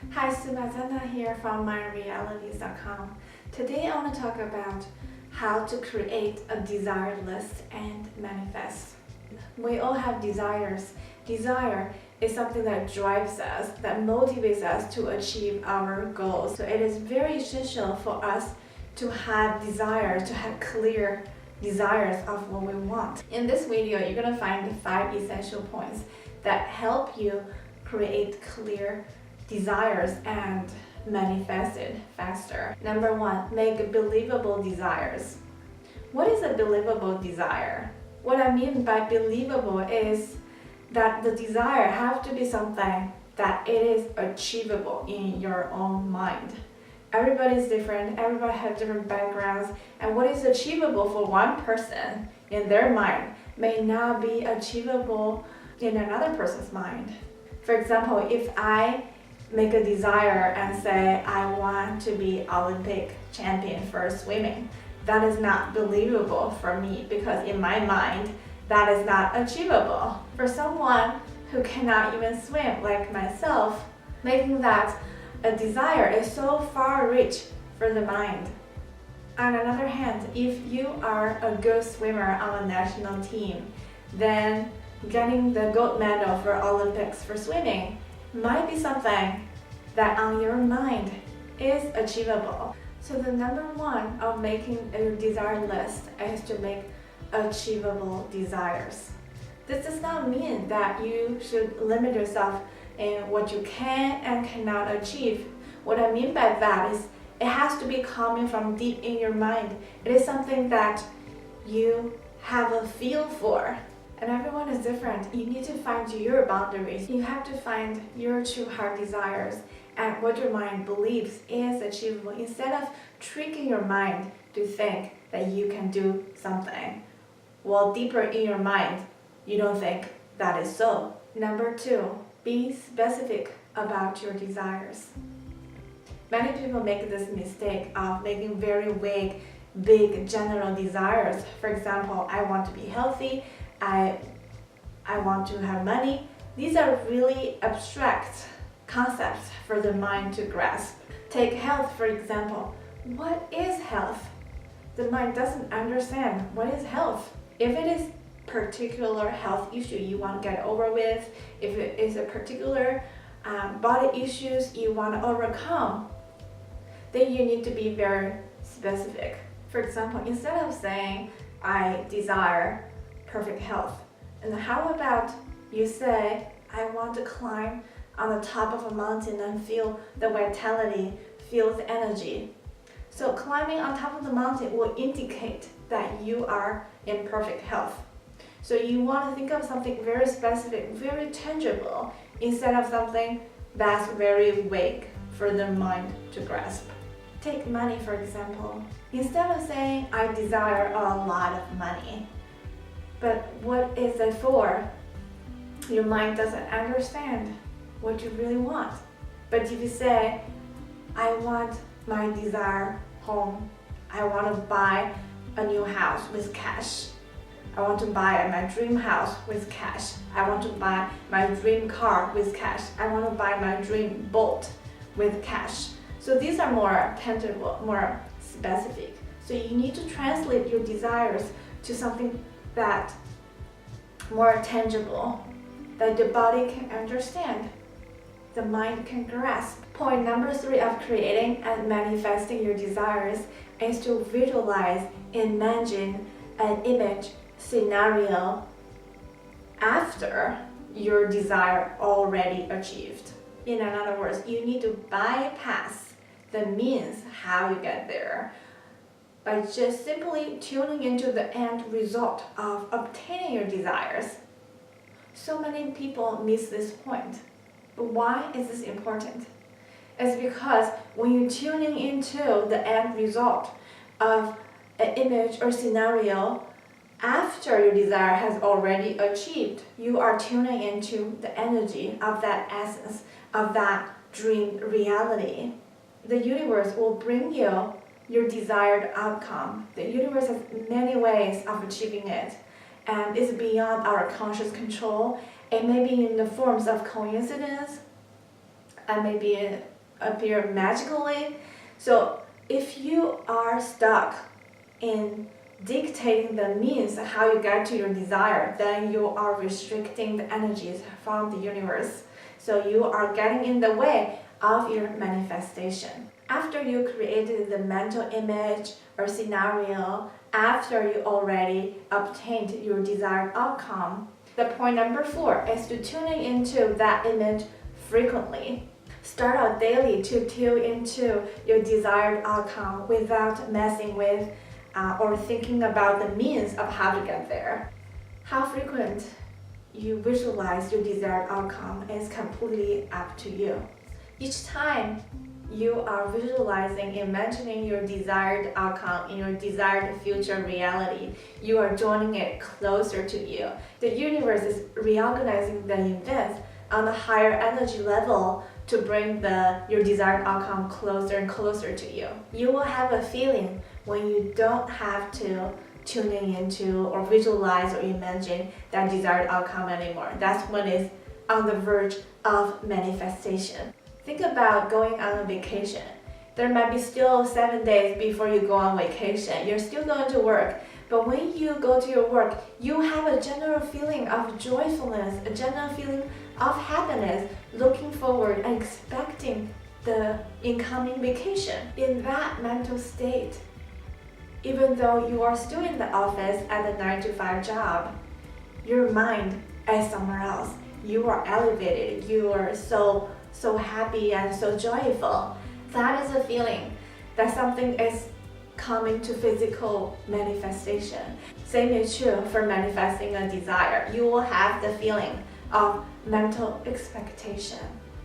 Hi, Maisano here from myrealities.com. Today I want to talk about how to create a desire list and manifest. We all have desires. Desire is something that drives us, that motivates us to achieve our goals. So it is very essential for us to have desire, to have clear desires of what we want. In this video, you're going to find 5 essential points that help you create clear desires and manifest it faster. Number 1, make believable desires. What is a believable desire? What I mean by believable is that the desire has to be something that it is achievable in your own mind. Everybody is different, everybody has different backgrounds, and what is achievable for one person in their mind may not be achievable in another person's mind. For example, if I make a desire and say I want to be Olympic champion for swimming, that is not believable for me because in my mind that is not achievable. For someone who cannot even swim like myself, making that a desire is so far-reach for the mind. On the other hand, if you are a good swimmer on a national team, then getting the gold medal for Olympics for swimming might be something that on your mind is achievable. So the number 1 of making a desire list is to make achievable desires. This does not mean that you should limit yourself in what you can and cannot achieve. What I mean by that is it has to be coming from deep in your mind. It is something that you have a feel for. And everyone is different. You need to find your boundaries. You have to find your true heart desires and what your mind believes is achievable instead of tricking your mind to think that you can do something. Well, deeper in your mind, you don't think that is so. Number 2, be specific about your desires. Many people make this mistake of making very vague, big, general desires. For example, I want to be healthy, I want to have money. These are really abstract concepts for the mind to grasp. Take health, for example. What is health? The mind doesn't understand what is health. If it is particular health issue you want to get over with, if it is a particular body issues you want to overcome, then you need to be very specific. For example, instead of saying, I desire perfect health, and how about you say, I want to climb on the top of a mountain and feel the vitality, feel the energy. So climbing on top of the mountain will indicate that you are in perfect health. So you want to think of something very specific, very tangible, instead of something that's very vague for the mind to grasp. Take money, for example. Instead of saying, I desire a lot of money, but what is it for? Your mind doesn't understand what you really want. But if you say, I want my desire home, I want to buy a new house with cash, I want to buy my dream house with cash, I want to buy my dream car with cash, I want to buy my dream boat with cash. So these are more tangible, more specific. So you need to translate your desires to something that more tangible, that the body can understand, the mind can grasp. Point number 3 of creating and manifesting your desires is to visualize, imagine an image, scenario after your desire already achieved. In other words, you need to bypass the means how you get there by just simply tuning into the end result of obtaining your desires. So many people miss this point. But why is this important? It's because when you're tuning into the end result of an image or scenario after your desire has already achieved, you are tuning into the energy of that essence, of that dream reality. The universe will bring you your desired outcome. The universe has many ways of achieving it, and it's beyond our conscious control. It may be in the forms of coincidence, and maybe appear magically. So if you are stuck in dictating the means of how you get to your desire, then you are restricting the energies from the universe. So you are getting in the way of your manifestation. After you created the mental image or scenario, after you already obtained your desired outcome, the point number 4 is to tuning into that image frequently. Start out daily to tune into your desired outcome without messing with or thinking about the means of how to get there. How frequent you visualize your desired outcome is completely up to you. Each time you are visualizing, imagining your desired outcome in your desired future reality, you are joining it closer to you. The universe is reorganizing the events on a higher energy level to bring your desired outcome closer and closer to you. You will have a feeling when you don't have to tuning into or visualize or imagine that desired outcome anymore. That's when it's on the verge of manifestation. Think about going on a vacation. There might be still 7 days before you go on vacation. You're still going to work. But when you go to your work, you have a general feeling of joyfulness, a general feeling of happiness, looking forward and expecting the incoming vacation. In that mental state, even though you are still in the office at a 9-to-5 job, your mind is somewhere else. You are elevated. You are so happy and so joyful. That is a feeling that something is coming to physical manifestation. Same is true for manifesting a desire. You will have the feeling of mental expectation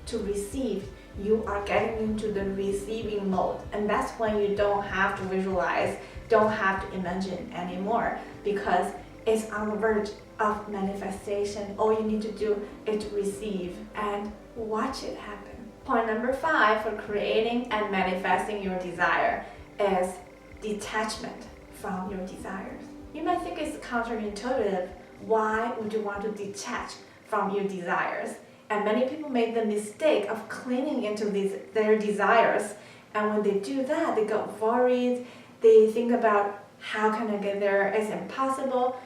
to receive. You are getting into the receiving mode, and that's when you don't have to visualize, don't have to imagine anymore, because it's on the verge of manifestation. All you need to do is to receive and watch it happen. Point number 5 for creating and manifesting your desire is detachment from your desires. You might think it's counterintuitive. Why would you want to detach from your desires? And many people make the mistake of clinging into their desires. And when they do that, they get worried. They think about, how can I get there? It's impossible.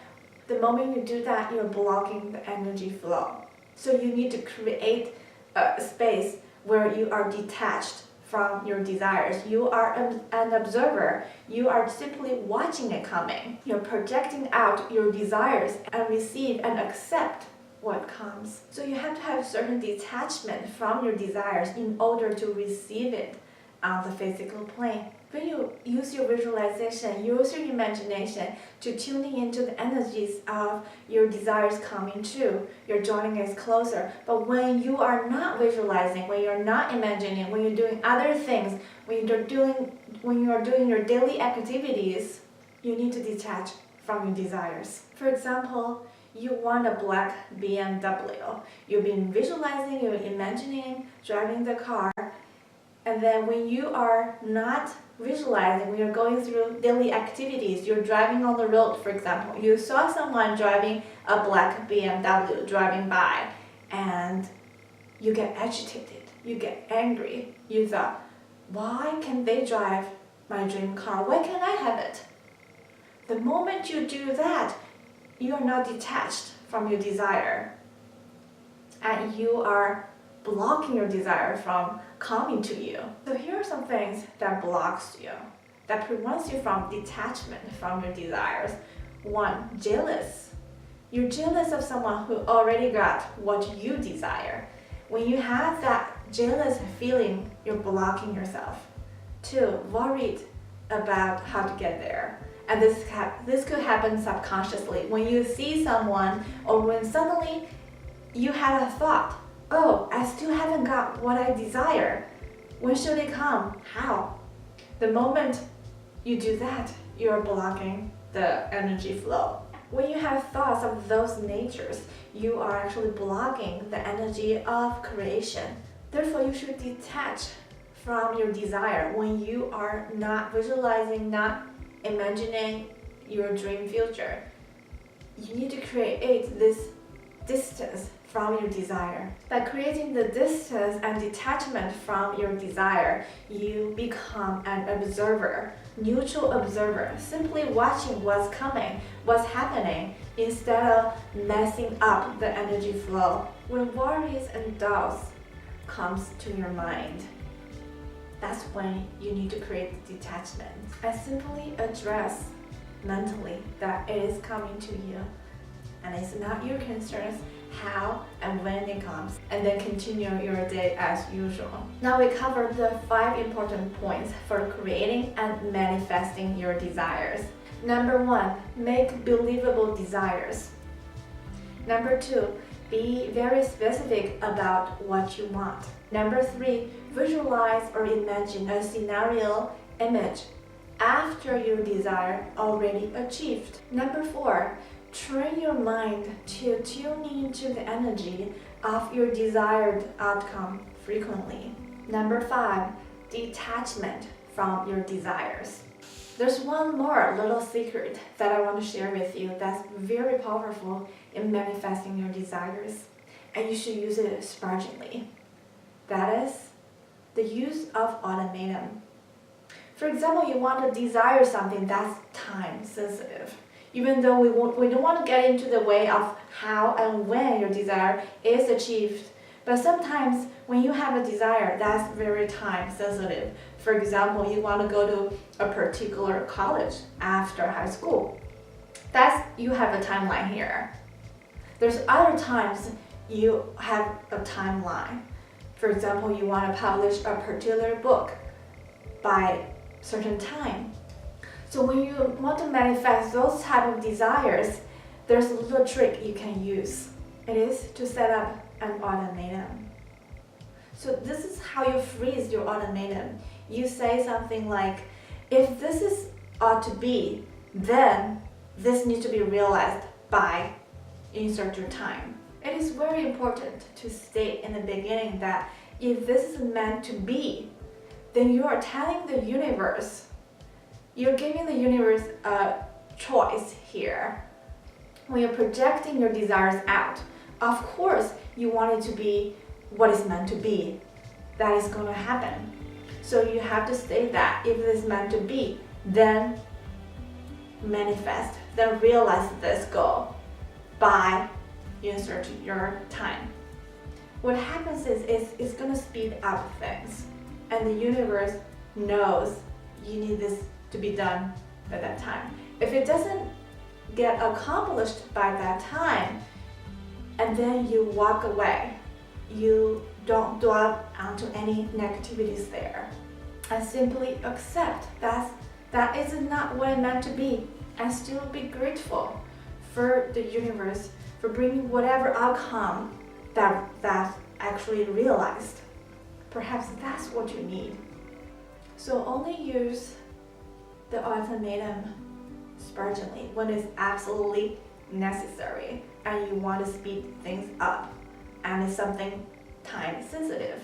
The moment you do that, you're blocking the energy flow. So you need to create a space where you are detached from your desires. You are an observer. You are simply watching it coming. You're projecting out your desires and receive and accept what comes. So you have to have certain detachment from your desires in order to receive it on the physical plane. When you use your visualization, use your imagination to tuning into the energies of your desires coming true, you're joining it closer. But when you are not visualizing, when you're not imagining, when you're doing other things, when you are doing your daily activities, you need to detach from your desires. For example, you want a black BMW. You've been visualizing, you're imagining driving the car, and then when you are not visualizing, when you're going through daily activities, you're driving on the road, for example, you saw someone driving a black BMW driving by, and you get agitated, you get angry. You thought, why can they drive my dream car? Why can't I have it? The moment you do that, you are not detached from your desire, and you are blocking your desire from coming to you. So here are some things that blocks you, that prevents you from detachment from your desires. 1, jealous. You're jealous of someone who already got what you desire. When you have that jealous feeling, you're blocking yourself. 2, worried about how to get there. And this could happen subconsciously. When you see someone, or when suddenly you have a thought, oh, I still haven't got what I desire. When should it come? How? The moment you do that, you're blocking the energy flow. When you have thoughts of those natures, you are actually blocking the energy of creation. Therefore, you should detach from your desire when you are not visualizing, not imagining your dream future. You need to create this distance from your desire. By creating the distance and detachment from your desire, you become an observer, neutral observer, simply watching what's coming, what's happening, instead of messing up the energy flow. When worries and doubts comes to your mind, that's when you need to create the detachment and simply address mentally that it is coming to you and it's not your concerns how and when it comes, and then continue your day as usual. Now we covered the 5 important points for creating and manifesting your desires. Number 1, make believable desires. Number 2, be very specific about what you want. Number 3, visualize or imagine a scenario image after your desire already achieved. Number 4, train your mind to tune into the energy of your desired outcome frequently. Number 5, detachment from your desires. There's one more little secret that I want to share with you that's very powerful in manifesting your desires, and you should use it sparingly. That is the use of ultimatum. For example, you want to desire something that's time sensitive. Even though we don't want to get into the way of how and when your desire is achieved. But sometimes when you have a desire that's very time sensitive, for example, you want to go to a particular college after high school, you have a timeline here. There's other times you have a timeline. For example, you want to publish a particular book by certain time. So when you want to manifest those type of desires, there's a little trick you can use. It is to set up an ultimatum. So this is how you freeze your ultimatum. You say something like, if this is ought to be, then this needs to be realized by insert your time. It is very important to state in the beginning that if this is meant to be, then you are telling the universe, you're giving the universe a choice here. When you're projecting your desires out, of course, you want it to be what is meant to be. That is going to happen. So you have to state that if it is meant to be, then manifest, then realize this goal by insert your time. What happens is it's going to speed up things, and the universe knows you need this to be done at that time. If it doesn't get accomplished by that time, and then you walk away, you don't dwell onto any negativities there, and simply accept that is not what it meant to be, and still be grateful for the universe for bringing whatever outcome that actually realized. Perhaps that's what you need. So only use the ultimatum sparingly when it's absolutely necessary and you want to speed things up and it's something time sensitive.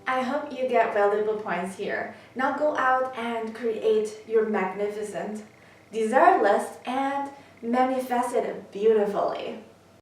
I hope you get valuable points here. Now go out and create your magnificent desire list and manifest it beautifully.